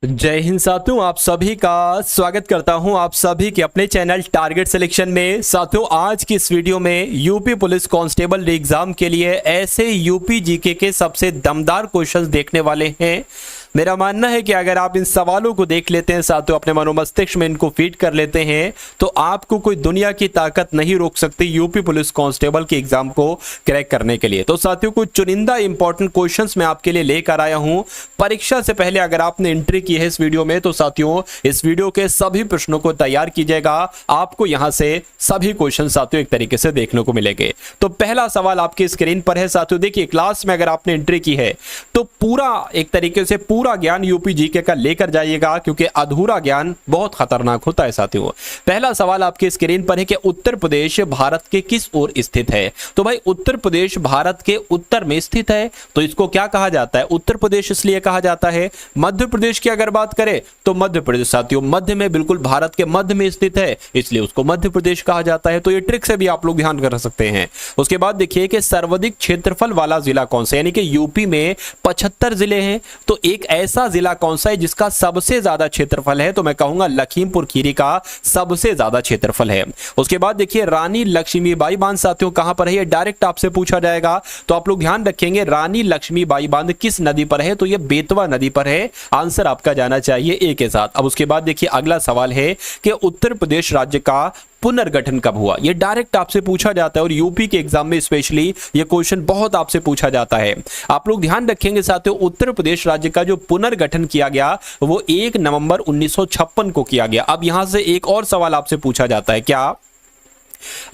जय हिंद साथियों, आप सभी का स्वागत करता हूं आप सभी के अपने चैनल टारगेट सिलेक्शन में। साथियों, आज की इस वीडियो में यूपी पुलिस कांस्टेबल एग्जाम के लिए ऐसे यूपी जीके के सबसे दमदार क्वेश्चंस देखने वाले हैं। मेरा मानना है कि अगर आप इन सवालों को देख लेते हैं साथियों, अपने मनोमस्तिष्क में इनको फीड कर लेते हैं, तो आपको कोई दुनिया की ताकत नहीं रोक सकती यूपी पुलिस कांस्टेबल के एग्जाम को क्रैक करने के लिए। तो साथियों, कुछ चुनिंदा इंपॉर्टेंट क्वेश्चंस मैं आपके लिए लेकर आया हूं परीक्षा से पहले। अगर आपने एंट्री की है इस वीडियो में, तो साथियों इस वीडियो के सभी प्रश्नों को तैयार कीजिएगा। आपको यहां से सभी क्वेश्चन साथियों एक तरीके से देखने को मिलेंगे। तो पहला सवाल आपकी स्क्रीन पर है साथियों। देखिए, क्लास में अगर आपने एंट्री की है तो पूरा एक तरीके से पूरा ज्ञान यूपी जीके का लेकर जाइएगा, क्योंकि अधूरा ज्ञान बहुत खतरनाक होता है साथियों। पहला सवाल आपकी स्क्रीन पर है कि उत्तर प्रदेश भारत के किस ओर स्थित है। तो भाई, उत्तर प्रदेश भारत के उत्तर में स्थित है, तो इसको क्या कहा जाता है? उत्तर प्रदेश इसलिए कहा जाता है। मध्य प्रदेश की अगर बात करें तो मध्य प्रदेश साथियों मध्य में, बिल्कुल भारत के मध्य में स्थित है, इसलिए उसको मध्य प्रदेश कहा जाता है। तो ये ट्रिक से भी आप लोग ध्यान कर सकते हैं। उसके बाद देखिए कि सर्वाधिक क्षेत्रफल वाला जिला कौन सा, यानी कि यूपी में 75 जिले हैं, तो एक ऐसा जिला कौन सा है जिसका सबसे ज्यादा क्षेत्रफल है? तो मैं कहूंगा लखीमपुर खीरी का सबसे ज्यादा क्षेत्रफल है। उसके बाद देखिए, रानी लक्ष्मीबाई बांध साथियों कहां पर है? ये डायरेक्ट आपसे पूछा जाएगा, तो आप लोग ध्यान रखेंगे रानी लक्ष्मीबाई बांध किस नदी पर है? तो ये बेतवा नदी पर है। आंसर आपका जाना चाहिए ए के साथ। अब उसके बाद देखिए, अगला सवाल है कि उत्तर प्रदेश राज्य का पुनर्गठन कब हुआ? ये डायरेक्ट आपसे पूछा जाता है और यूपी के एग्जाम में स्पेशली ये क्वेश्चन बहुत आपसे पूछा जाता है। आप लोग ध्यान रखेंगे साथियों, उत्तर प्रदेश राज्य का जो पुनर्गठन किया गया वो 1 नवंबर 1956 को किया गया। अब यहां से एक और सवाल आपसे पूछा जाता है, क्या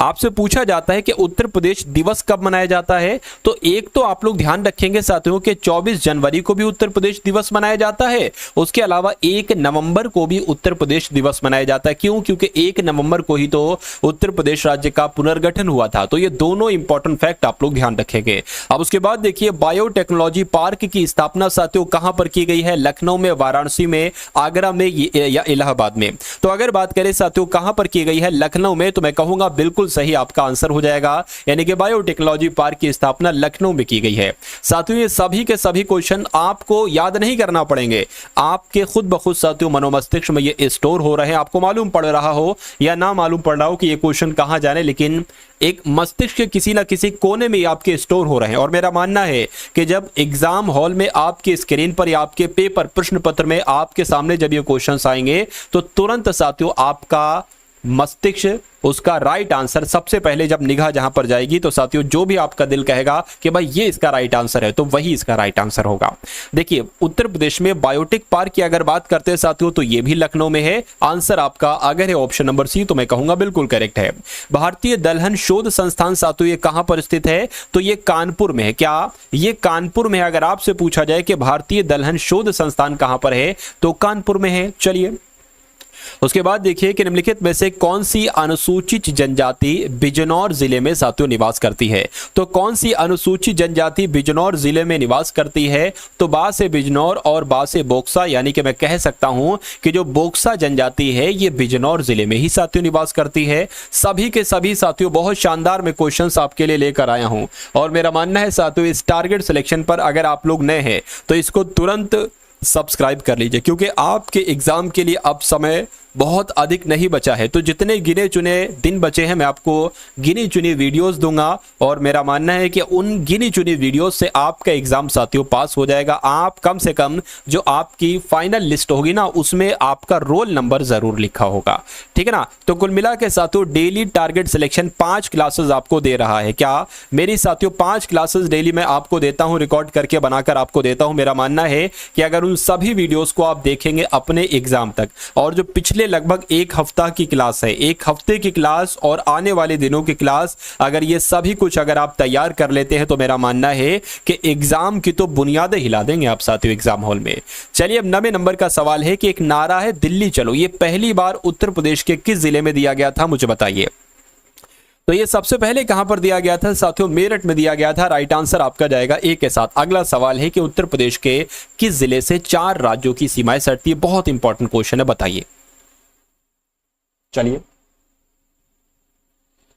आपसे पूछा जाता है कि उत्तर प्रदेश दिवस कब मनाया जाता है? तो एक तो आप लोग ध्यान रखेंगे साथियों कि 24 जनवरी को भी उत्तर प्रदेश दिवस मनाया जाता है। उसके अलावा 1 नवंबर को भी उत्तर प्रदेश दिवस मनाया जाता है। क्यों? क्योंकि 1 नवंबर को ही तो उत्तर प्रदेश राज्य का पुनर्गठन हुआ था। तो ये दोनों इंपॉर्टेंट फैक्ट आप लोग ध्यान रखेंगे। अब उसके बाद देखिए, बायोटेक्नोलॉजी पार्क की स्थापना साथियों कहां पर की गई है? लखनऊ में, वाराणसी में, आगरा में या इलाहाबाद में? तो अगर बात करें साथियों कहां पर की गई है? लखनऊ में। तो मैं कहूंगा बिल्कुल सही आपका आंसर हो जाएगा, यानी कि बायोटेक्नोलॉजी पार्क की स्थापना लखनऊ में की गई है। साथियों, ये सभी के सभी क्वेश्चन आपको याद नहीं करना पड़ेंगे, आपके खुद ब खुद साथियों मनोमस्तिष्क में ये स्टोर हो रहे हैं। आपको मालूम पड़ रहा हो या ना मालूम पड़ रहा हो कि ये क्वेश्चन कहां जाने, लेकिन एक मस्तिष्क के किसी ना किसी कोने में आपके स्टोर हो रहे हैं। और मेरा मानना है कि जब एग्जाम हॉल में आपके स्क्रीन पर या आपके पेपर प्रश्न पत्र में आपके सामने जब ये क्वेश्चंस आएंगे, तो तुरंत साथियों आपका मस्तिष्क उसका राइट आंसर सबसे पहले जब निगाह जहां पर जाएगी, तो साथियों जो भी आपका दिल कहेगा कि भाई ये इसका राइट आंसर है, तो वही इसका राइट आंसर होगा। देखिए, उत्तर प्रदेश में बायोटेक पार्क की अगर बात करते हैं साथियों, तो ये भी लखनऊ में है। आंसर आपका अगर है ऑप्शन नंबर सी, तो मैं कहूंगा बिल्कुल करेक्ट है। भारतीय दलहन शोध संस्थान साथियों ये कहां पर स्थित है? तो ये कानपुर में है। क्या ये कानपुर में है? अगर आपसे पूछा जाए कि भारतीय दलहन शोध संस्थान कहां पर है, तो कानपुर में है। चलिए, उसके बाद देखिए कि निम्नलिखित में से कौन सी अनुसूचित जनजाति बिजनौर जिले में साथियों निवास करती है? तो कौन सी अनुसूचित जनजाति बिजनौर जिले में निवास करती है? तो बा से बिजनौर और बा से बोक्सा, यानी कि मैं कह सकता हूं कि जो बोक्सा जनजाति है ये बिजनौर जिले में ही साथियों निवास करती है। सभी के सभी साथियों बहुत शानदार मैं क्वेश्चंस आपके लिए लेकर आया हूं, और मेरा मानना है साथियों इस टारगेट सिलेक्शन पर अगर आप लोग नए हैं तो इसको तुरंत सब्सक्राइब कर लीजिए, क्योंकि आपके एग्जाम के लिए अब समय बहुत अधिक नहीं बचा है। तो जितने गिने चुने दिन बचे हैं, मैं आपको गिनी चुनी वीडियोस दूंगा, और मेरा मानना है कि उन गिनी चुनी वीडियोस से आपका एग्जाम साथियों पास हो जाएगा। आप कम से कम जो आपकी फाइनल लिस्ट होगी ना, उसमें आपका रोल नंबर जरूर लिखा होगा, ठीक है ना। तो कुल मिला के साथियों डेली टारगेट सिलेक्शन 5 क्लासेस आपको दे रहा है। क्या मेरी साथियों 5 क्लासेस डेली मैं आपको देता हूं, रिकॉर्ड करके बनाकर आपको देता हूं। मेरा मानना है कि अगर उन सभी वीडियोस को आप देखेंगे अपने एग्जाम तक, और जो पिछले लगभग 1 हफ्ता की क्लास है, 1 हफ्ते की क्लास और आने वाले दिनों की क्लास, अगर ये सभी कुछ अगर आप तैयार कर लेते हैं, तो मेरा मानना है कि एग्जाम की तो बुनियादें हिला देंगे आप साथियों एग्जाम हॉल में। चलिए, अब 9वें नंबर का सवाल है कि एक नारा है दिल्ली चलो, ये पहली बार उत्तर प्रदेश के किस जिले में दिया गया था, मुझे बताइए। तो ये सबसे पहले कहां पर दिया गया था साथियों? मेरठ में दिया गया था। राइट आंसर आपका जाएगा ए के साथ। अगला सवाल है कि उत्तर प्रदेश के किस जिले से 4 राज्यों की सीमाएं सटती है? बहुत इंपॉर्टेंट क्वेश्चन है, बताइए। चलिए,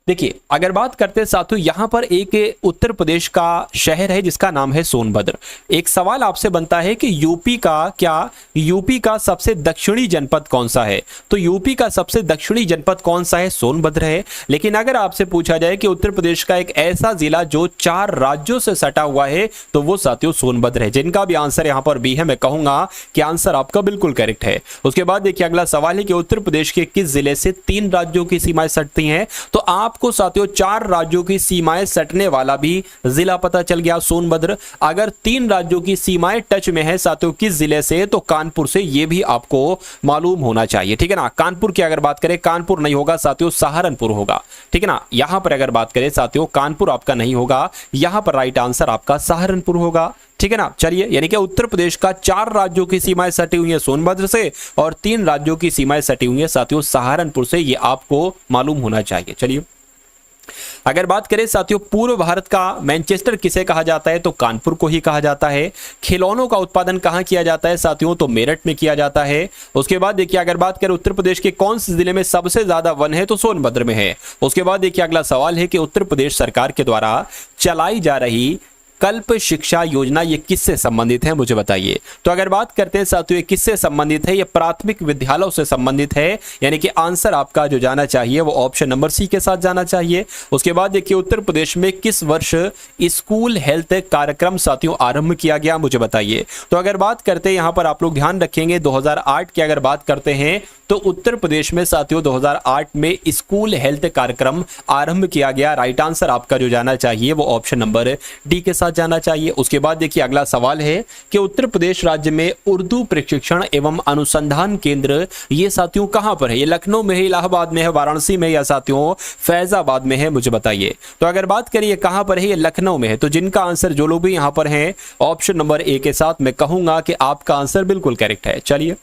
देखिए अगर बात करते हैं साथियों, यहां पर एक उत्तर प्रदेश का शहर है जिसका नाम है सोनभद्र। एक सवाल आपसे बनता है कि यूपी का सबसे दक्षिणी जनपद कौन सा है? तो यूपी का सबसे दक्षिणी जनपद कौन सा है? सोनभद्र है। लेकिन अगर आपसे पूछा जाए कि उत्तर प्रदेश का एक ऐसा जिला जो 4 राज्यों से सटा हुआ है, तो वो साथियों सोनभद्र है। जिनका भी आंसर यहां पर बी है, मैं कहूंगा कि आंसर आपका बिल्कुल करेक्ट है। उसके बाद देखिए अगला सवाल है कि उत्तर प्रदेश के किस जिले से 3 राज्यों की सीमाएं सटती हैं? तो आपको साथियों 4 राज्यों की सीमाएं सटने वाला भी जिला पता चल गया, सोनभद्र। अगर 3 राज्यों की सीमाएं टच में है साथियों किस जिले से, तो कानपुर से, यह भी आपको मालूम होना चाहिए, ठीक है ना। कानपुर की अगर बात करें, कानपुर नहीं होगा साथियों, सहारनपुर होगा, ठीक है ना। यहां पर अगर बात करें साथियों, कानपुर आपका नहीं होगा, यहां पर राइट आंसर आपका सहारनपुर होगा, ठीक है ना। चलिए, यानी कि उत्तर प्रदेश का 4 राज्यों की सीमाएं सटी हुई है सोनभद्र से और 3 राज्यों की सीमाएं सटी हुई है साथियों सहारनपुर से, ये आपको मालूम होना चाहिए। चलिए, अगर बात करें साथियों पूर्व भारत का मैनचेस्टर किसे कहा जाता है? तो कानपुर को ही कहा जाता है। खिलौनों का उत्पादन कहां किया जाता है साथियों? तो मेरठ में किया जाता है। उसके बाद देखिए अगर बात करें उत्तर प्रदेश के कौन से जिले में सबसे ज्यादा वन है? तो सोनभद्र में है। उसके बाद देखिए अगला सवाल है कि उत्तर प्रदेश सरकार के द्वारा चलाई जा रही कल्प शिक्षा योजना ये किससे संबंधित है, मुझे बताइए। तो अगर बात करते हैं साथियों ये किससे संबंधित है? ये प्राथमिक विद्यालयों से संबंधित है, यानी कि आंसर आपका जो जाना चाहिए वो ऑप्शन नंबर सी के साथ जाना चाहिए। उसके बाद देखिए उत्तर प्रदेश में किस वर्ष स्कूल हेल्थ कार्यक्रम साथियों आरंभ किया गया, मुझे बताइए। तो अगर बात करते हैं यहां पर आप लोग ध्यान रखेंगे 2008 की अगर बात करते हैं तो उत्तर प्रदेश में साथियों 2008 में स्कूल हेल्थ कार्यक्रम आरंभ किया गया। राइट आंसर आपका जो जाना चाहिए वो ऑप्शन नंबर डी के साथ जाना चाहिए। उसके बाद देखिए अगला सवाल है कि उत्तर प्रदेश राज्य में उर्दू प्रशिक्षण एवं अनुसंधान केंद्र ये साथियों कहां पर है? ये लखनऊ में है, इलाहाबाद में है, वाराणसी में, या साथियों फैजाबाद में है, मुझे बताइए। तो अगर बात करिए कहां पर है, ये लखनऊ में है। तो जिनका आंसर जो लोग भी यहां पर हैं ऑप्शन नंबर ए के साथ, मैं कहूंगा कि आपका आंसर बिल्कुल करेक्ट है। चलिए,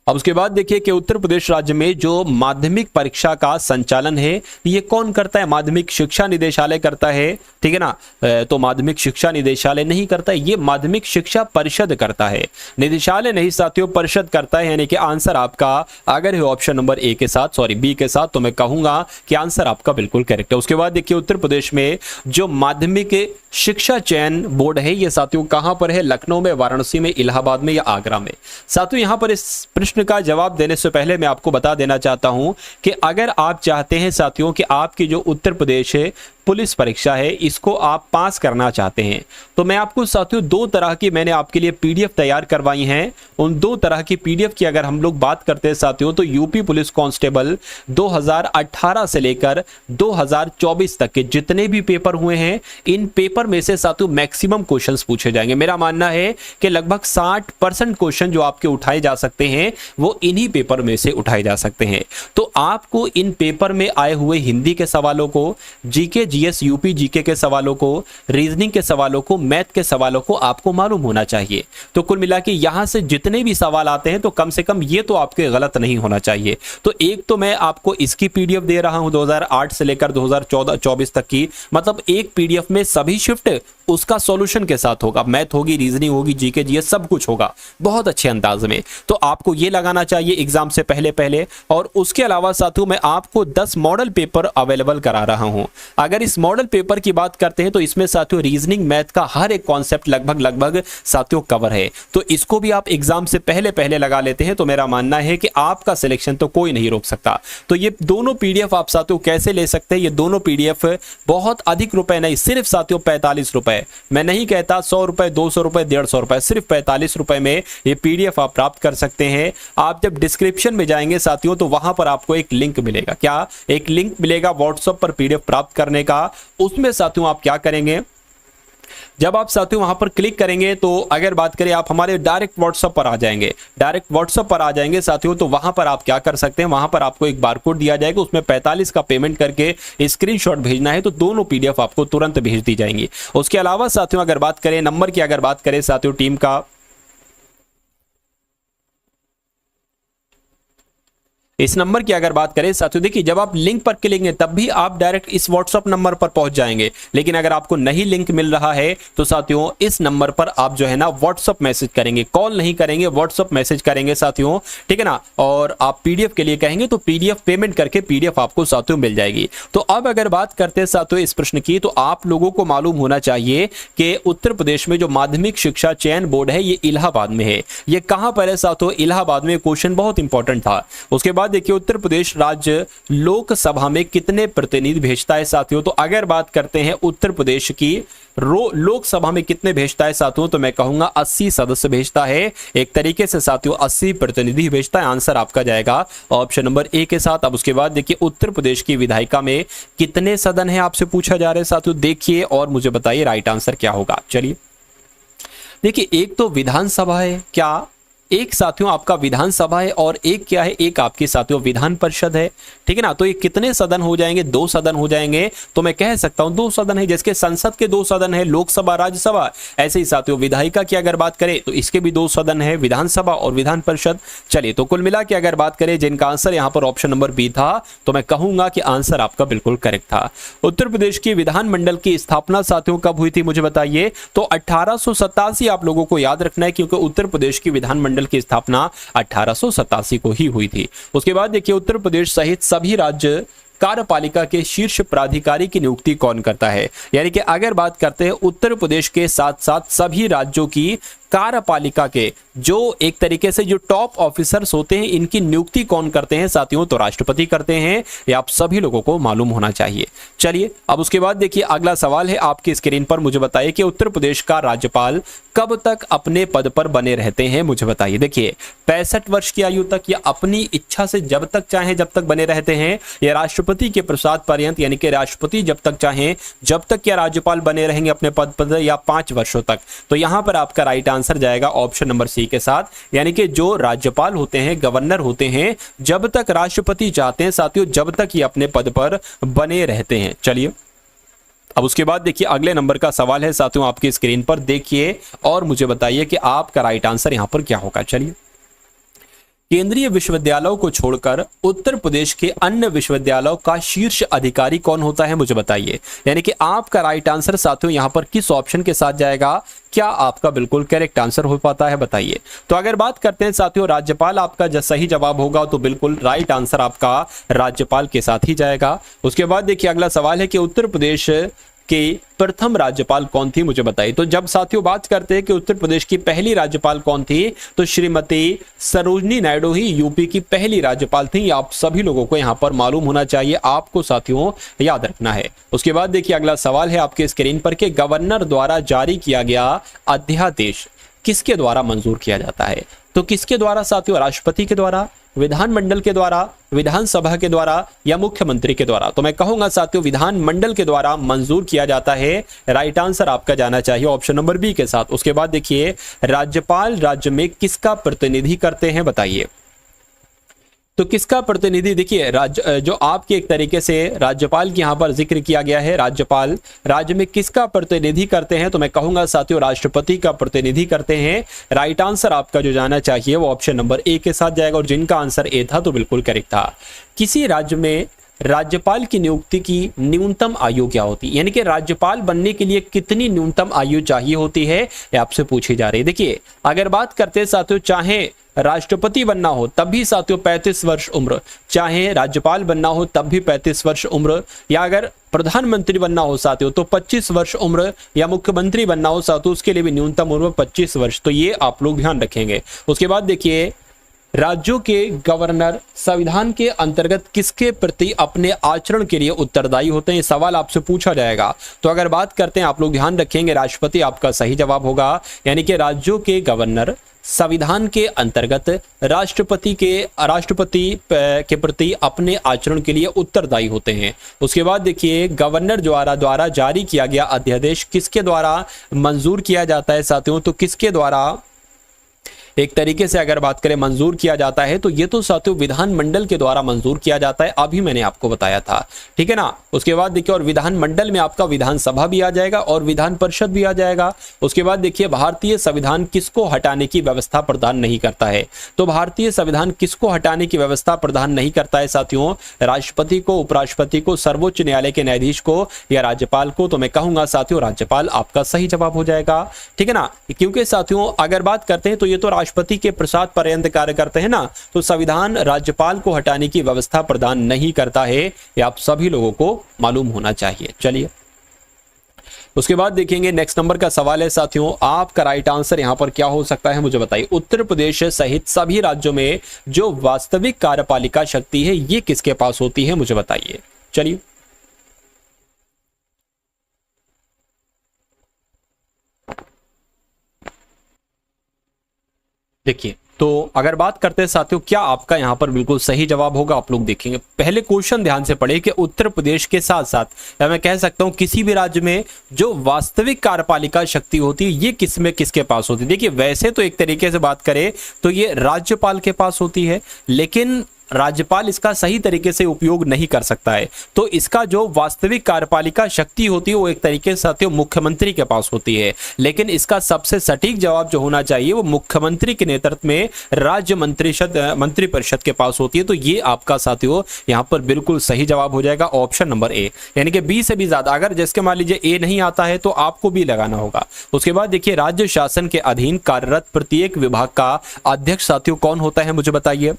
अब उसके बाद देखिए कि उत्तर प्रदेश राज्य में जो माध्यमिक परीक्षा का संचालन है ये कौन करता है? माध्यमिक शिक्षा निदेशालय करता है, ठीक है ना। तो माध्यमिक शिक्षा निदेशालय नहीं करता है, ये माध्यमिक शिक्षा परिषद करता है। निदेशालय नहीं साथियों, परिषद करता है, यानी कि आंसर आपका अगर है ऑप्शन नंबर ए के साथ, सॉरी बी के साथ, तो मैं कहूंगा कि आंसर आपका बिल्कुल करेक्ट है। उसके बाद देखिए उत्तर प्रदेश में जो माध्यमिक शिक्षा चयन बोर्ड है ये साथियों कहां पर है? लखनऊ में, वाराणसी में, इलाहाबाद में, या आगरा में। साथियों यहां पर इस प्रश्न का जवाब देने से पहले मैं आपको बता देना चाहता हूं कि अगर आप चाहते हैं साथियों कि आपकी जो उत्तर प्रदेश है पुलिस परीक्षा है इसको आप पास करना चाहते हैं, तो मैं आपको साथियों 2 तरह की मैंने आपके लिए पीडीएफ तैयार करवाई हैं। उन 2 तरह की पीडीएफ की अगर हम लोग बात करते हैं साथियों तो यूपी पुलिस कांस्टेबल 2018 से लेकर 2024 तक के जितने भी पेपर हुए हैं इन पेपर में से साथियों मैक्सिमम क्वेश्चंस पूछे जाएंगे। मेरा मानना है कि लगभग 60% क्वेश्चन जो आपके उठाए जा सकते हैं वो इन्हीं पेपर में से उठाए जा सकते हैं। तो आपको इन पेपर में आए हुए हिंदी के सवालों को, जीके जीएस यूपी जीके के सवालों को, रीजनिंग के सवालों को, मैथ के सवालों को आपको मालूम होना चाहिए। तो कुल मिला के यहां से जितने भी सवाल आते हैं तो कम से कम ये तो आपके गलत नहीं होना चाहिए। तो एक तो मैं आपको इसकी पीडीएफ दे रहा हूं 2008 से लेकर 2024 तक की, मतलब एक पीडीएफ में सभी शिफ्ट उसका सॉल्यूशन के साथ होगा, मैथ होगी, रीजनिंग होगी, जीके जीएस सब कुछ होगा बहुत अच्छे अंदाज में। तो आपको ये लगाना चाहिए एग्जाम से पहले और उसके अलावा साथियों मैं आपको 10 मॉडल पेपर अवेलेबल करा रहा हूं। अगर इस मॉडल पेपर की बात करते हैं तो इसमें साथियों रीजनिंग मैथ का हर एक कॉन्सेप्ट लगभग साथियों कवर है। तो इसको भी आप एग्जाम से पहले लगा लेते हैं तो मेरा मानना है कि आपका सिलेक्शन तो कोई नहीं रोक सकता। तो ये दोनों पीडीएफ आप साथियों कैसे ले सकते हैं? ये दोनों पीडीएफ बहुत अधिक रुपए नहीं, सिर्फ साथियों 45 रुपए, मैं नहीं कहता 100 रुपए, 200 रुपए, 150 रुपए, सिर्फ 45 रुपए में ये पीडीएफ आप प्राप्त कर सकते हैं। आप जब डिस्क्रिप्शन में जाएंगे साथियों तो वहां पर आपको एक लिंक मिलेगा, क्या एक लिंक मिलेगा व्हाट्सएप पर पीडीएफ प्राप्त करने का। उसमें साथियों आप क्या करेंगे, जब आप साथियों वहां पर क्लिक करेंगे तो अगर बात करें आप हमारे डायरेक्ट व्हाट्सएप पर आ जाएंगे साथियों, तो वहां पर आप क्या कर सकते हैं, वहां पर आपको एक बारकोड दिया जाएगा, उसमें 45 का पेमेंट करके स्क्रीनशॉट भेजना है तो दोनों पीडीएफ आपको तुरंत भेज दी जाएंगी। उसके अलावा साथियों अगर बात करें नंबर की, अगर बात करें साथियों टीम का, इस नंबर की अगर बात करें साथियों, देखिए जब आप लिंक पर क्लिक तब भी आप डायरेक्ट इस व्हाट्सएप नंबर पर पहुंच जाएंगे, लेकिन अगर आपको नहीं लिंक मिल रहा है तो साथियों इस नंबर पर आप जो है ना व्हाट्सएप मैसेज करेंगे, कॉल नहीं करेंगे, व्हाट्सएप मैसेज करेंगे साथियों, ठीक है ना। और आप पीडीएफ के लिए कहेंगे तो पीडीएफ पेमेंट करके पीडीएफ आपको साथियों मिल जाएगी। तो अब अगर बात करते हैं साथियों इस प्रश्न की, तो आप लोगों को मालूम होना चाहिए कि उत्तर प्रदेश में जो माध्यमिक शिक्षा चयन बोर्ड है ये इलाहाबाद में है। ये कहां पर है साथियों? इलाहाबाद में। क्वेश्चन बहुत इंपॉर्टेंट था। उसके बाद देखिए उत्तर प्रदेश राज्य लोकसभा में कितने प्रतिनिधि भेजता है साथियों? तो अगर बात करते हैं उत्तर प्रदेश की लोकसभा में कितने भेजता है साथियों, तो मैं कहूंगा 80 सदस्य भेजता है। एक तरीके से साथियों 80 प्रतिनिधि भेजता है। आंसर आपका जाएगा ऑप्शन नंबर ए के साथ। अब उसके बाद देखिए उत्तर प्रदेश की विधायिका में कितने सदन है आपसे पूछा जा रहा है साथियों, देखिए और मुझे बताइए राइट आंसर क्या होगा। चलिए देखिए, एक तो विधानसभा है, क्या एक साथियों आपका विधानसभा है, और एक क्या है, एक आपके साथियों विधान परिषद है, ठीक है ना। तो ये कितने सदन हो जाएंगे? 2 सदन हो जाएंगे। तो मैं कह सकता हूं 2 सदन है, जैसे संसद के 2 सदन है, लोकसभा राज्यसभा, ऐसे ही साथियों विधायिका की अगर बात करें तो इसके भी 2 सदन है, विधानसभा और विधान परिषद। चलिए तो कुल मिला के अगर बात करें जिनका आंसर यहां पर ऑप्शन नंबर बी था, तो मैं कहूंगा कि आंसर आपका बिल्कुल करेक्ट था। उत्तर प्रदेश की विधानमंडल की स्थापना साथियों कब हुई थी मुझे बताइए? तो 1887 आप लोगों को याद रखना है, क्योंकि उत्तर प्रदेश की विधानमंडल की स्थापना 1887 को ही हुई थी। उसके बाद देखिए उत्तर प्रदेश सहित सभी राज्य कार्यपालिका के शीर्ष प्राधिकारी की नियुक्ति कौन करता है? यानी कि अगर बात करते हैं उत्तर प्रदेश के साथ साथ सभी राज्यों की कार्यपालिका के जो एक तरीके से जो टॉप ऑफिसर्स होते हैं, इनकी नियुक्ति कौन करते हैं साथियों? तो राष्ट्रपति करते हैं। ये आप सभी लोगों को मालूम होना चाहिए। चलिए अब उसके बाद देखिए अगला सवाल है आपकी स्क्रीन पर, मुझे बताइए कि उत्तर प्रदेश का राज्यपाल कब तक अपने पद पर बने रहते हैं मुझे बताइए। देखिए 65 वर्ष की आयु तक, या अपनी इच्छा से जब तक चाहे जब तक बने रहते हैं, या राष्ट्रपति के प्रसाद पर्यंत, यानी कि राष्ट्रपति जब तक चाहे जब तक क्या राज्यपाल बने रहेंगे अपने पद पर, या 5 वर्षों तक। तो यहां पर आपका राइट आंसर जाएगा ऑप्शन नंबर सी के साथ, यानी कि जो राज्यपाल होते हैं, गवर्नर होते हैं, जब तक राष्ट्रपति चाहते हैं साथियों जब तक ये अपने पद पर बने रहते हैं। चलिए अब उसके बाद देखिए अगले नंबर का सवाल है साथियों आपकी स्क्रीन पर, देखिए और मुझे बताइए कि आपका राइट आंसर यहां पर क्या होगा। चलिए केंद्रीय विश्वविद्यालयों को छोड़कर उत्तर प्रदेश के अन्य विश्वविद्यालयों का शीर्ष अधिकारी कौन होता है मुझे बताइए। यानी कि आपका राइट आंसर साथियों यहां पर किस ऑप्शन के साथ जाएगा? क्या आपका बिल्कुल करेक्ट आंसर हो पाता है बताइए। तो अगर बात करते हैं साथियों राज्यपाल आपका जो सही जवाब होगा, तो बिल्कुल राइट आंसर आपका राज्यपाल के साथ ही जाएगा। उसके बाद देखिए अगला सवाल है कि उत्तर प्रदेश के प्रथम राज्यपाल कौन थी मुझे बताइए। तो जब साथियों बात करते हैं कि उत्तर प्रदेश की पहली राज्यपाल कौन थी, तो श्रीमती सरोजनी नायडू ही यूपी की पहली राज्यपाल थी। आप सभी लोगों को यहां पर मालूम होना चाहिए, आपको साथियों याद रखना है। उसके बाद देखिए अगला सवाल है आपके स्क्रीन पर कि गवर्नर द्वारा जारी किया गया अध्यादेश किसके द्वारा मंजूर किया जाता है? तो किसके द्वारा साथियों? राष्ट्रपति के द्वारा, विधानमंडल के द्वारा, विधानसभा के द्वारा, या मुख्यमंत्री के द्वारा? तो मैं कहूंगा साथियों विधानमंडल के द्वारा मंजूर किया जाता है। राइट आंसर आपका जाना चाहिए ऑप्शन नंबर बी के साथ। उसके बाद देखिए राज्यपाल राज्य में किसका प्रतिनिधि करते हैं बताइए। तो किसका प्रतिनिधि? देखिए राज्य जो आपके एक तरीके से राज्यपाल की यहां पर जिक्र किया गया है, राज्यपाल राज्य में किसका प्रतिनिधि करते हैं? तो मैं कहूंगा साथियों राष्ट्रपति का प्रतिनिधि करते हैं। राइट आंसर आपका जो जाना चाहिए वो ऑप्शन नंबर ए के साथ जाएगा, और जिनका आंसर ए था तो बिल्कुल करेक्ट था। किसी राज्य में राज्यपाल की नियुक्ति की न्यूनतम आयु क्या होती है? यानी कि राज्यपाल बनने के लिए कितनी न्यूनतम आयु चाहिए होती है, ये आपसे पूछी जा रही है। देखिए अगर बात करते हैं साथियों, चाहे राष्ट्रपति बनना हो तब भी साथियों 35 वर्ष उम्र, चाहे राज्यपाल बनना हो तब भी 35 वर्ष उम्र, या अगर प्रधानमंत्री बनना हो साथियों तो 25 वर्ष उम्र, या मुख्यमंत्री बनना हो साथियों उसके लिए भी न्यूनतम उम्र 25 वर्ष। तो ये आप लोग ध्यान रखेंगे। उसके बाद देखिए राज्यों के गवर्नर संविधान के अंतर्गत किसके प्रति अपने आचरण के लिए उत्तरदायी होते हैं? सवाल आपसे पूछा जाएगा। तो अगर बात करते हैं आप लोग ध्यान रखेंगे राष्ट्रपति आपका सही जवाब होगा, यानी कि राज्यों के गवर्नर संविधान के अंतर्गत राष्ट्रपति के प्रति अपने आचरण के लिए उत्तरदायी होते हैं। उसके बाद देखिए गवर्नर द्वारा जारी किया गया अध्यादेश किसके द्वारा मंजूर किया जाता है साथियों? तो किसके द्वारा एक तरीके से अगर बात करें मंजूर किया जाता है तो ये तो साथियों विधानमंडल के द्वारा मंजूर किया जाता है, अभी मैंने आपको बताया था, ठीक है ना। उसके बाद देखिए और विधानमंडल में आपका विधानसभा भी आ जाएगा और विधान परिषद भी आ जाएगा। उसके बाद देखिए भारतीय संविधान किसको हटाने की व्यवस्था प्रदान नहीं करता है, तो भारतीय संविधान किसको हटाने की व्यवस्था प्रदान नहीं करता है साथियों, राष्ट्रपति को, उपराष्ट्रपति को, सर्वोच्च न्यायालय के न्यायाधीश को या राज्यपाल को। तो मैं कहूंगा साथियों राज्यपाल आपका सही जवाब हो जाएगा, ठीक है ना। क्योंकि साथियों अगर बात करते हैं तो ये तो राष्ट्रपति के प्रसाद पर्यंत कार्य करते हैं ना, तो संविधान राज्यपाल को हटाने की व्यवस्था प्रदान नहीं करता है, ये आप सभी लोगों को मालूम होना चाहिए। चलिए उसके बाद देखेंगे नेक्स्ट नंबर का सवाल है साथियों, आपका राइट आंसर यहां पर क्या हो सकता है मुझे बताइए। उत्तर प्रदेश सहित सभी राज्यों में जो वास्तविक कार्यपालिका शक्ति है ये किसके पास होती है मुझे बताइए। चलिए देखिए, तो अगर बात करते हैं साथियों क्या आपका यहां पर बिल्कुल सही जवाब होगा, आप लोग देखेंगे। पहले क्वेश्चन ध्यान से पढ़े कि उत्तर प्रदेश के साथ साथ या मैं कह सकता हूं किसी भी राज्य में जो वास्तविक कार्यपालिका शक्ति होती है ये किसमें किसके पास होती है। देखिए वैसे तो एक तरीके से बात करें तो ये राज्यपाल के पास होती है, लेकिन राज्यपाल इसका सही तरीके से उपयोग नहीं कर सकता है, तो इसका जो वास्तविक कार्यपालिका शक्ति होती है वो एक तरीके से साथियों मुख्यमंत्री के पास होती है। लेकिन इसका सबसे सटीक जवाब जो होना चाहिए वो मुख्यमंत्री के नेतृत्व में राज्य मंत्रिपरिषद के पास होती है। तो ये आपका साथियों यहाँ पर बिल्कुल सही जवाब हो जाएगा ऑप्शन नंबर ए, यानी कि बी से भी ज्यादा। अगर जिसके मान लीजिए ए नहीं आता है तो आपको बी लगाना होगा। उसके बाद देखिए राज्य शासन के अधीन कार्यरत प्रत्येक विभाग का अध्यक्ष साथियों कौन होता है मुझे बताइए।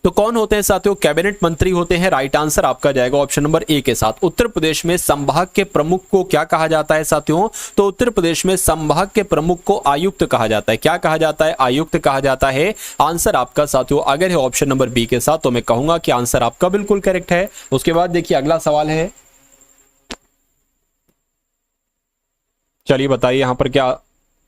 तो कौन होते हैं साथियों, कैबिनेट मंत्री होते हैं। राइट आंसर आपका जाएगा ऑप्शन नंबर ए के साथ। उत्तर प्रदेश में संभाग के प्रमुख को क्या कहा जाता है साथियों, तो उत्तर प्रदेश में संभाग के प्रमुख को आयुक्त कहा जाता है। क्या कहा जाता है, आयुक्त कहा जाता है। आंसर आपका साथियों अगर है ऑप्शन नंबर बी के साथ तो मैं कहूंगा कि आंसर आपका बिल्कुल करेक्ट है। उसके बाद देखिए अगला सवाल है, चलिए बताइए यहां पर क्या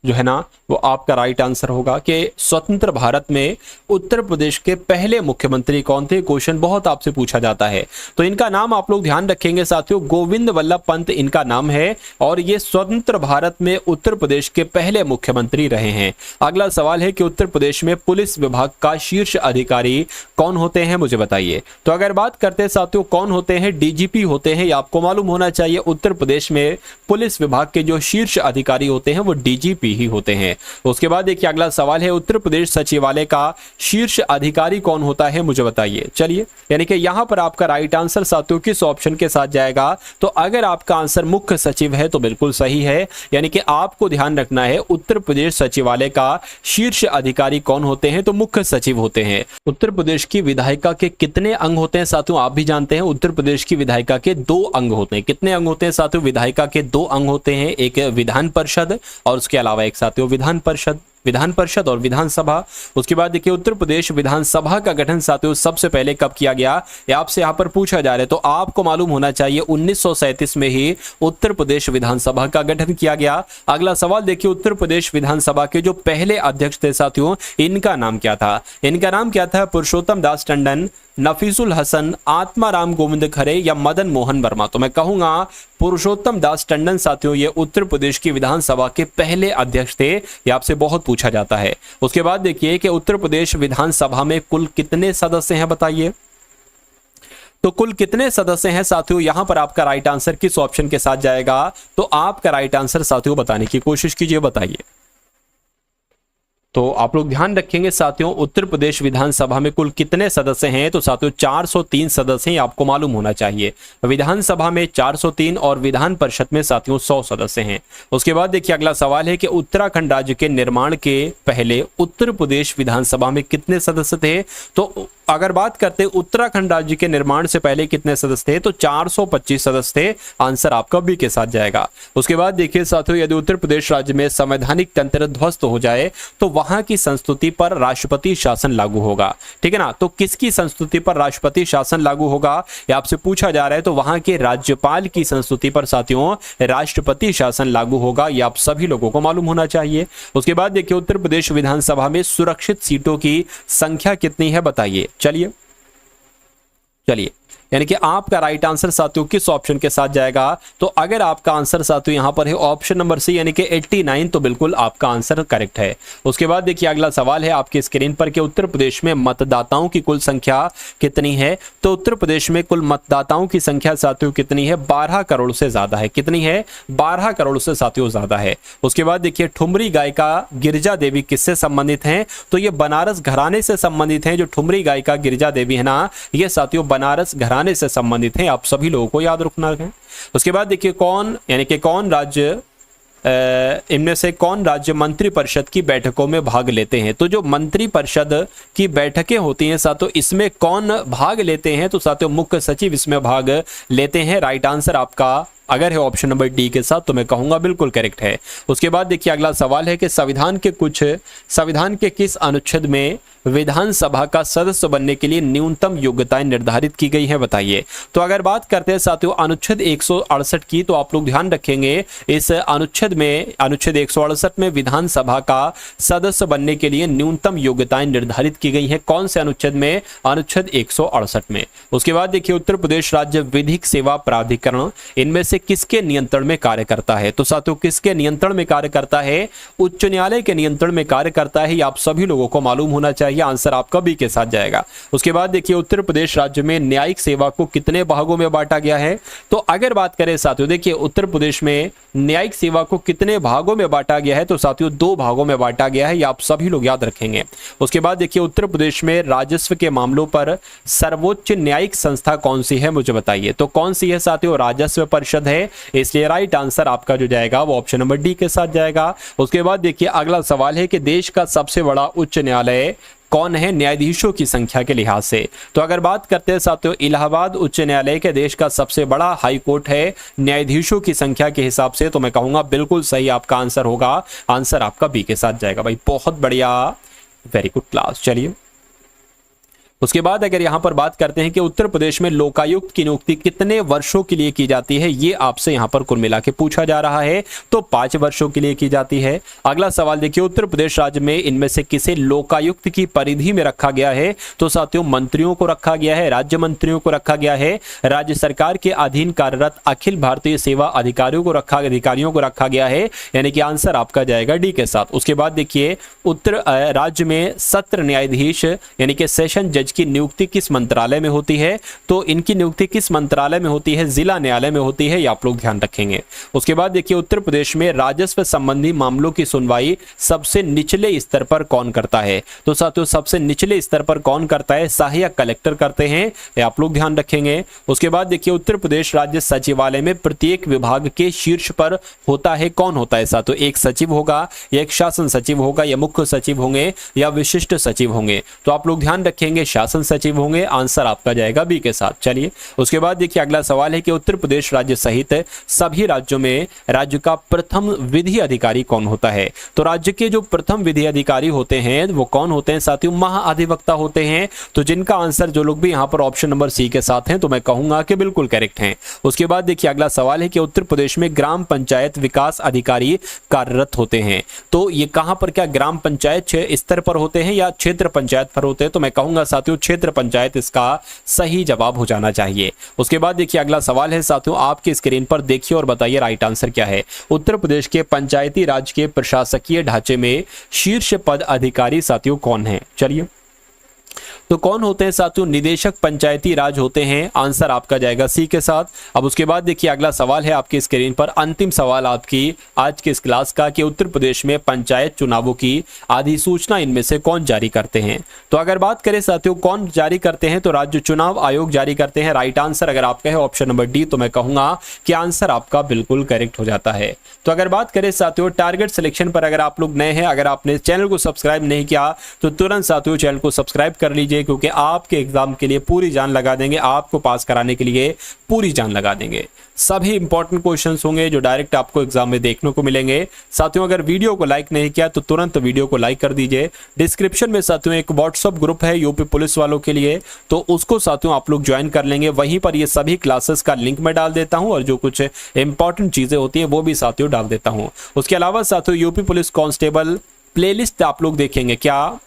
जो है ना वो आपका राइट आंसर होगा कि स्वतंत्र भारत में उत्तर प्रदेश के पहले मुख्यमंत्री कौन थे। क्वेश्चन बहुत आपसे पूछा जाता है, तो इनका नाम आप लोग ध्यान रखेंगे साथियों, गोविंद वल्लभ पंत इनका नाम है और ये स्वतंत्र भारत में उत्तर प्रदेश के पहले मुख्यमंत्री रहे हैं। अगला सवाल है कि उत्तर प्रदेश में पुलिस विभाग का शीर्ष अधिकारी कौन होते हैं मुझे बताइए। तो अगर बात करते हैं साथियों कौन होते हैं, डीजीपी होते हैं, ये आपको मालूम होना चाहिए। उत्तर प्रदेश में पुलिस विभाग के जो शीर्ष अधिकारी होते हैं वो डीजीपी ही होते हैं। उसके बाद देखिए अगला सवाल है, उत्तर प्रदेश सचिवालय का शीर्ष अधिकारी कौन होता है मुझे बताइए। चलिए यानी कि यहां पर आपका राइट आंसर साथियों किस ऑप्शन के साथ जाएगा, तो अगर आपका आंसर मुख्य सचिव है तो बिल्कुल सही है, यानी कि आपको ध्यान रखना है उत्तर प्रदेश सचिवालय का शीर्ष अधिकारी कौन होते हैं, तो मुख्य सचिव होते हैं। उत्तर प्रदेश की विधायिका के कितने अंग होते हैं साथियों, आप भी जानते हैं उत्तर प्रदेश की विधायिका के 2 अंग होते हैं। कितने अंग होते हैं साथियों, विधायिका के 2 अंग होते हैं, एक विधान परिषद और उसके अलावा एक साथियों विधान परिषद और विधानसभा। उसके बाद देखिए उत्तर प्रदेश विधानसभा का गठन साथियों सबसे पहले कब किया गया, ये आपसे यहाँ पर पूछा जा रहा है, तो आपको मालूम होना चाहिए 1937 में ही उत्तर प्रदेश विधानसभा का गठन किया गया। अगला सवाल देखिए, उत्तर प्रदेश विधानसभा के जो पहले अध्यक्ष थे साथियों इनका नाम क्या था, इनका नाम क्या था, पुरुषोत्तम दास टंडन, नफीसुल हसन, आत्माराम गोविंद खरे या मदन मोहन वर्मा। तो मैं कहूंगा पुरुषोत्तम दास टंडन साथियों ये उत्तर प्रदेश की विधानसभा के पहले अध्यक्ष थे, ये आपसे बहुत पूछा जाता है। उसके बाद देखिए कि उत्तर प्रदेश विधानसभा में कुल कितने सदस्य हैं बताइए। तो कुल कितने सदस्य हैं साथियों, यहां पर आपका राइट आंसर किस ऑप्शन के साथ जाएगा, तो आपका राइट आंसर साथियों बताने की कोशिश कीजिए, बताइए। तो आप लोग ध्यान रखेंगे साथियों उत्तर प्रदेश विधानसभा में कुल कितने सदस्य हैं, तो साथियों 403 सदस्य हैं, आपको मालूम होना चाहिए। विधानसभा में 403 और विधान परिषद में साथियों 100 सदस्य हैं। उसके बाद देखिए अगला सवाल है कि उत्तराखंड राज्य के निर्माण के पहले उत्तर प्रदेश विधानसभा में कितने सदस्य थे। तो अगर बात करते उत्तराखंड राज्य के निर्माण से पहले कितने सदस्य थे, तो 425 सदस्य थे। आंसर आपका बी के साथ जाएगा। उसके बाद देखिए साथियों यदि उत्तर प्रदेश राज्य में संवैधानिक तंत्र ध्वस्त हो जाए तो वहां की संस्कृति पर राष्ट्रपति शासन लागू होगा, ठीक है ना। तो किसकी संस्कृति पर राष्ट्रपति शासन लागू होगा, ये आपसे पूछा जा रहा है। तो वहां के राज्यपाल की संस्कृति पर साथियों राष्ट्रपति शासन लागू होगा, ये आप सभी लोगों को मालूम होना चाहिए। उसके बाद देखिए उत्तर प्रदेश विधानसभा में सुरक्षित सीटों की संख्या कितनी है बताइए। चलिए यानी कि आपका राइट आंसर साथियों किस ऑप्शन के साथ जाएगा? तो अगर आपका आंसर साथियों यहां पर है ऑप्शन नंबर सी यानी कि 89, तो बिल्कुल आपका आंसर करेक्ट है। उसके बाद देखिए अगला सवाल है आपके स्क्रीन पर कि उत्तर प्रदेश में मतदाताओं की कुल संख्या कितनी है? तो उत्तर प्रदेश में कुल मतदाताओं की संख्या साथियों कितनी है? 12 करोड़ से ज्यादा है। कितनी है? 12 करोड़ से साथियों ज्यादा है। उसके बाद देखिए ठुमरी गायिका गिरिजा देवी किससे संबंधित हैं? तो ये बनारस घराने से संबंधित हैं। जो ठुमरी गायिका गिरिजा देवी है ना, ये साथियों बनारस घराने से संबंधित हैं। आप सभी लोगों को याद रखना है। उसके बाद देखिए कौन यानी कि कौन राज्य इनमें से कौन राज्य मंत्री परिषद की बैठकों में भाग लेते हैं? तो जो मंत्री परिषद की बैठकें होती हैं साथियों, इसमें कौन भाग लेते हैं? तो साथियों मुख्य सचिव इसमें भाग लेते हैं। राइट आंसर आपका अगर है ऑप्शन नंबर डी के साथ, तो मैं कहूंगा बिल्कुल करेक्ट है। उसके बाद देखिए अगला सवाल है कि संविधान के किस अनुच्छेद में विधानसभा का सदस्य बनने के लिए न्यूनतम योग्यताएं निर्धारित की गई है? बताइए। तो अगर बात करते हैं साथियों अनुच्छेद 168 की, तो आप लोग ध्यान रखेंगे इस अनुच्छेद 168 में विधानसभा का सदस्य बनने के लिए न्यूनतम योग्यताएं निर्धारित की गई है। कौन से अनुच्छेद में? अनुच्छेद 168 में। उसके बाद देखिए उत्तर प्रदेश राज्य विधिक सेवा प्राधिकरण इनमें से किसके नियंत्रण में कार्य करता है? तो साथियों किसके नियंत्रण में कार्य करता है? उच्च न्यायालय के नियंत्रण में कार्य करता है। ये आप सभी लोगों को मालूम होना चाहिए। आंसर आपका बी के साथ जाएगा। उसके बाद देखिए उत्तर प्रदेश राज्य में न्यायिक सेवा को कितने भागों में बांटा गया है? तो अगर बात करें साथियों, देखिए उत्तर प्रदेश में न्यायिक सेवा को कितने भागों में बांटा गया है? तो साथियों 2 भागों में बांटा गया है। ये आप सभी लोग याद रखेंगे। उसके बाद देखिए उत्तर प्रदेश में राजस्व के मामलों पर सर्वोच्च न्यायिक संस्था कौन सी है? मुझे बताइए। तो कौन सी है साथियों? राजस्व परिषद है। इसलिए राइट आंसर आपका जो जाएगा वो ऑप्शन नंबर डी के साथ जाएगा। उसके बाद देखिए अगला सवाल है कि देश का सबसे बड़ा उच्च न्यायालय कौन है न्यायाधीशों की संख्या के लिहाज से? तो अगर बात करते हैं साथियों इलाहाबाद उच्च न्यायालय के देश का सबसे बड़ा हाई कोर्ट है न्यायाधीशों की संख्या के हिसाब से, तो मैं कहूंगा बिल्कुल सही आपका आंसर होगा। आंसर आपका बी के साथ जाएगा। भाई बहुत बढ़िया, वेरी गुड क्लास। चलिए उसके बाद अगर यहां पर बात करते हैं कि उत्तर प्रदेश में लोकायुक्त की नियुक्ति कितने वर्षों के लिए की जाती है, ये आपसे यहां पर कुल मिला के पूछा जा रहा है। तो 5 वर्षों के लिए की जाती है। अगला सवाल देखिए उत्तर प्रदेश राज्य में इनमें से किसे लोकायुक्त की परिधि में रखा गया है? तो साथियों मंत्रियों को रखा गया है, राज्य मंत्रियों को रखा गया है, राज्य सरकार के अधीन कार्यरत अखिल भारतीय सेवा अधिकारियों को रखा गया है। यानी कि आंसर आपका जाएगा डी के साथ। उसके बाद देखिए उत्तर राज्य में सत्र न्यायाधीश यानी कि सेशन जज की नियुक्ति किस मंत्रालय में होती है? तो इनकी नियुक्ति किस मंत्रालय में होती है? जिला न्यायालय में होती है। ये आप लोग ध्यान रखेंगे। उसके बाद देखिए उत्तर प्रदेश में राजस्व संबंधी मामलों की सुनवाई सबसे निचले स्तर पर कौन करता है? तो साथियों सबसे निचले स्तर पर कौन करता है? सहायक कलेक्टर करते हैं। ये आप लोग ध्यान रखेंगे। उसके बाद देखिए उत्तर प्रदेश राज्य सचिवालय में प्रत्येक विभाग के शीर्ष पर होता है कौन होता है? साथियों एक सचिव होगा, या एक शासन सचिव होगा, या मुख्य सचिव होंगे, या विशिष्ट सचिव होंगे। तो आप लोग ध्यान रखेंगे शासन सचिव होंगे। आंसर आपका जाएगा बी के साथ। चलिए उसके बाद देखिए अगला सवाल है कि उत्तर प्रदेश राज्य सहित सभी राज्यों में राज्य का प्रथम विधि अधिकारी कौन होता है? तो राज्य के जो प्रथम विधि अधिकारी होते हैं वो कौन होते हैं? साथियों महाअधिवक्ता होते हैं। तो जिनका आंसर जो लोग भी यहां पर ऑप्शन नंबर सी के साथ हैं, तो मैं कहूंगा कि बिल्कुल करेक्ट हैं। उसके बाद देखिए अगला सवाल है कि उत्तर प्रदेश में ग्राम पंचायत विकास अधिकारी कार्यरत होते हैं। तो ये कहां पर, क्या ग्राम पंचायत स्तर पर होते हैं या क्षेत्र पंचायत पर होते हैं? तो मैं कहूंगा साथियों क्षेत्र पंचायत इसका सही जवाब हो जाना चाहिए। उसके बाद देखिए अगला सवाल है साथियों आपकी स्क्रीन पर, देखिए और बताइए राइट आंसर क्या है। उत्तर प्रदेश के पंचायती राज के प्रशासकीय ढांचे में शीर्ष पद अधिकारी साथियों कौन है? चलिए तो कौन होते हैं साथियों? निदेशक पंचायती राज होते हैं। आंसर आपका जाएगा सी के साथ। अब उसके बाद देखिए अगला सवाल है आपकी स्क्रीन पर, अंतिम सवाल आपकी आज के इस क्लास का, कि उत्तर प्रदेश में पंचायत चुनावों की अधिसूचना इनमें से कौन जारी करते हैं? तो अगर बात करें साथियों कौन जारी करते हैं, तो राज्य चुनाव आयोग जारी करते हैं। राइट आंसर अगर आपका है ऑप्शन नंबर डी, तो मैं कहूंगा कि आंसर आपका बिल्कुल करेक्ट हो जाता है। तो अगर बात करें साथियों टारगेट सिलेक्शन पर, अगर आप लोग नए हैं, अगर आपने चैनल को सब्सक्राइब नहीं किया तो तुरंत साथियों चैनल को सब्सक्राइब कर लीजिए, क्योंकि आपके एग्जाम के लिए पूरी जान लगा देंगे, आपको पास कराने के लिए पूरी जान लगा देंगे। सभी इंपॉर्टेंट क्वेश्चंस होंगे जो डायरेक्ट आपको एग्जाम में देखने को मिलेंगे। साथियों अगर वीडियो को लाइक नहीं किया तो तुरंत वीडियो को लाइक कर दीजिए। डिस्क्रिप्शन में साथियों एक व्हाट्सएप ग्रुप है यूपी पुलिस वालों के लिए, तो उसको साथियों आप लोग ज्वाइन कर लेंगे। वहीं पर ये सभी क्लासेस का लिंक मैं डाल देता हूं और जो कुछ इंपॉर्टेंट चीजें होती है वो भी साथियों डाल देता हूं। उसके अलावा साथियों यूपी पुलिस कांस्टेबल प्लेलिस्ट आप लोग देखेंगे क्या?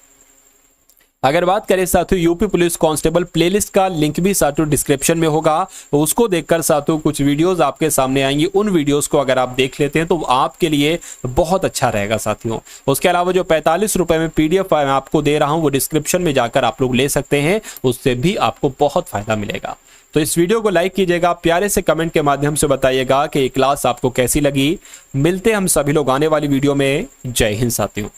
अगर बात करें साथियों यूपी पुलिस कांस्टेबल प्लेलिस्ट का लिंक भी साथियों डिस्क्रिप्शन में होगा, तो उसको देखकर साथियों कुछ वीडियोस आपके सामने आएंगी। उन वीडियोस को अगर आप देख लेते हैं तो आपके लिए बहुत अच्छा रहेगा साथियों। उसके अलावा जो 45 रुपए में पीडीएफ मैं आपको दे रहा हूं वो डिस्क्रिप्शन में जाकर आप लोग ले सकते हैं, उससे भी आपको बहुत फायदा मिलेगा। तो इस वीडियो को लाइक कीजिएगा, प्यारे से कमेंट के माध्यम से बताइएगा कि ये क्लास आपको कैसी लगी। मिलते हैं हम सभी लोग आने वाली वीडियो में। जय हिंद साथियों।